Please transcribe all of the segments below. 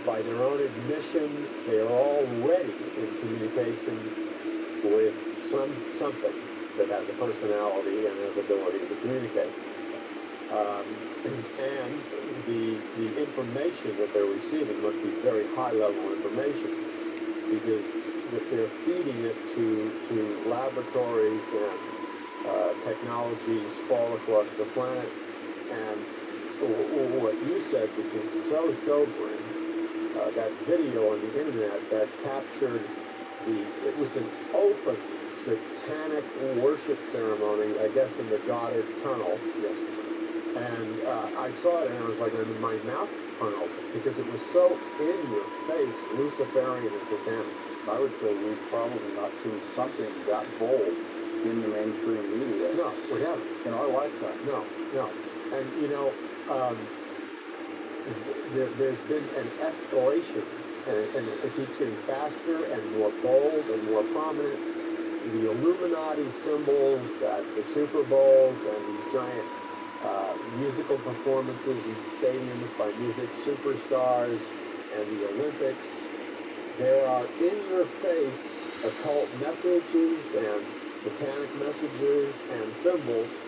By their own admission, they are already in communication with something that has a personality and has ability to communicate. And the information that they're receiving must be very high-level information, because if they're feeding it to laboratories and technology sprawl across the planet. And what you said, which is so sobering, that video on the internet that captured it was an open satanic worship ceremony, I guess, in the Goddard Tunnel. Yes. And I saw it and I was like, my mouth turned open because it was so in your face, Luciferian and satanic. I would say we've probably not seen something that bold in the mainstream media. No, we haven't. In our lifetime. No. And, there's been an escalation, and it keeps getting faster and more bold and more prominent. The Illuminati symbols at the Super Bowls and these giant musical performances in stadiums by music superstars and the Olympics. There are in-your-face occult messages and satanic messages and symbols,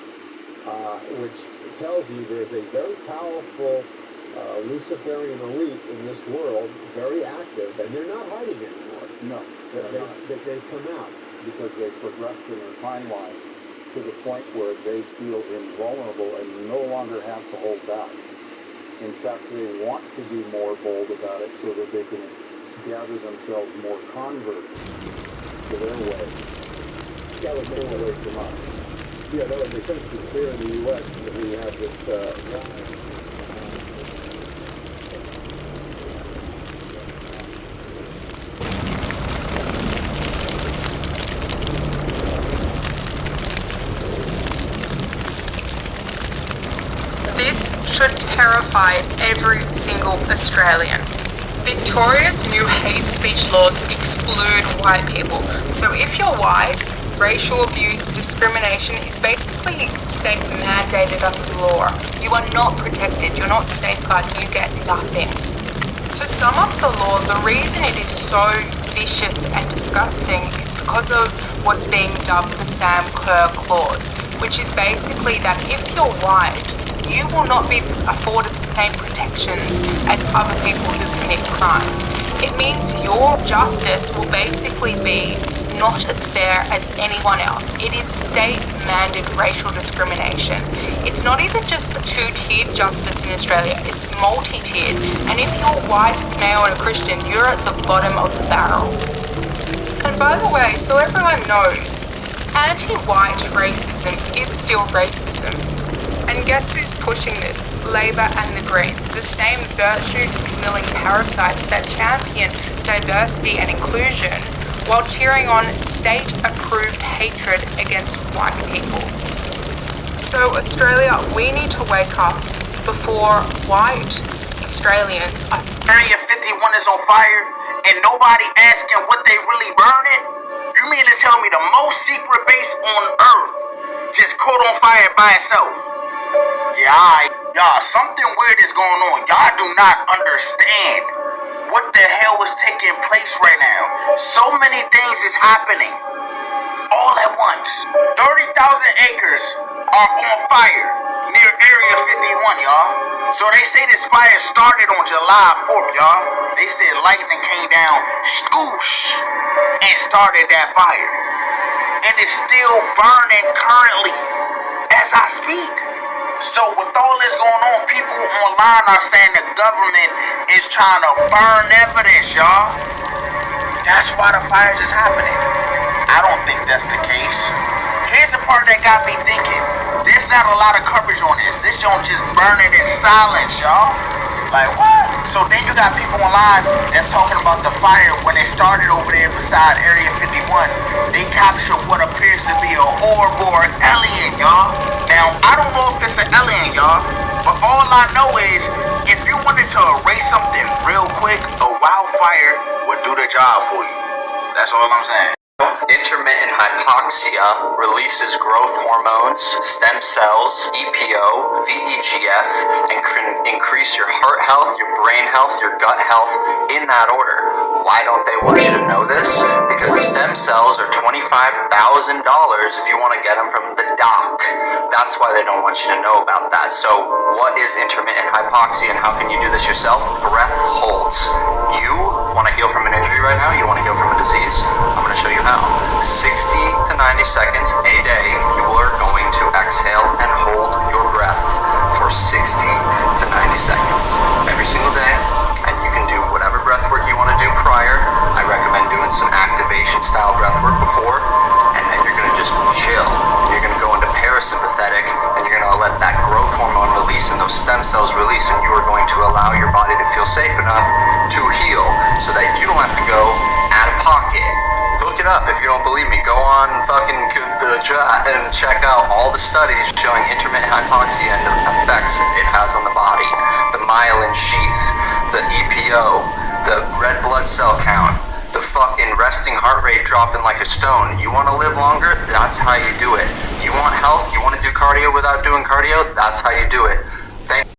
which tells you there's a very powerful Luciferian elite in this world, very active, and they're not hiding anymore. No, they've come out. Because they've progressed in their timeline to the point where they feel invulnerable and no longer have to hold back. In fact, they want to be more bold about it so that they can gather themselves more converts to their way. That would make away from us. Yeah, that would make sense because here in the U.S. that we have this This should terrify every single Australian. Victoria's new hate speech laws exclude white people. So if you're white, racial abuse, discrimination is basically state mandated under the law. You are not protected, you're not safeguarded, you get nothing. To sum up the law, the reason it is so vicious and disgusting is because of what's being dubbed the Sam Kerr clause, which is basically that if you're white, you will not be afforded the same protections as other people who commit crimes. It means your justice will basically be not as fair as anyone else. It is state-mandated racial discrimination. It's not even just a two-tiered justice in Australia, it's multi-tiered. And if you're white, male and a Christian, you're at the bottom of the barrel. And by the way, so everyone knows, anti-white racism is still racism. And guess who's pushing this? Labour and the Greens, the same virtue-signalling parasites that champion diversity and inclusion while cheering on state-approved hatred against white people. So Australia, we need to wake up before white Australians are... Area 51 is on fire and nobody asking what they really burning? You mean to tell me the most secret base on earth just caught on fire by itself? Yeah, y'all, something weird is going on. Y'all do not understand what the hell is taking place right now. So many things is happening all at once. 30,000 acres are on fire near Area 51, y'all. So they say this fire started on July 4th, y'all. They said lightning came down, scoosh, and started that fire. And it's still burning currently as I speak. So with all this going on, people online are saying the government is trying to burn evidence, y'all. That's why the fires is happening. I don't think that's the case. Here's the part that got me thinking. There's not a lot of coverage on this. This joint just burning in silence, y'all. Like, what? So then you got people online that's talking about the fire when it started over there beside Area 51. They captured what appears to be a orb or an alien, y'all. Now, I don't know if it's an alien, y'all, but all I know is if you wanted to erase something real quick, a wildfire would do the job for you. That's all I'm saying. Intermittent Intermittent hypoxia releases growth hormones, stem cells, EPO, VEGF, and can increase your heart health, your brain health, your gut health in that order. Why don't they want you to know this? Because stem cells are $25,000 if you want to get them from the doc. That's why they don't want you to know about that. So what is intermittent hypoxia and how can you do this yourself? Breath holds. You want to heal from an injury right now? You want to heal from a disease? I'm going to show you how. 60 to 90 seconds a day, you are going to exhale and hold your breath for 60 to 90 seconds every single day. And you can do whatever breath work you want to do prior. I recommend doing some activation style breath work before, and then you're going to just chill. You're going to go into parasympathetic, and you're going to let that growth hormone release and those stem cells release, and you are going to allow your body to feel safe enough to heal so that you don't have to go out of pocket. Look it up if you don't believe me. Go on fucking the chat and check out all the studies showing intermittent hypoxia and the effects it has on the body. The myelin sheath, the EPO, the red blood cell count, the fucking resting heart rate dropping like a stone. You want to live longer? That's how you do it. You want health? You want to do cardio without doing cardio? That's how you do it.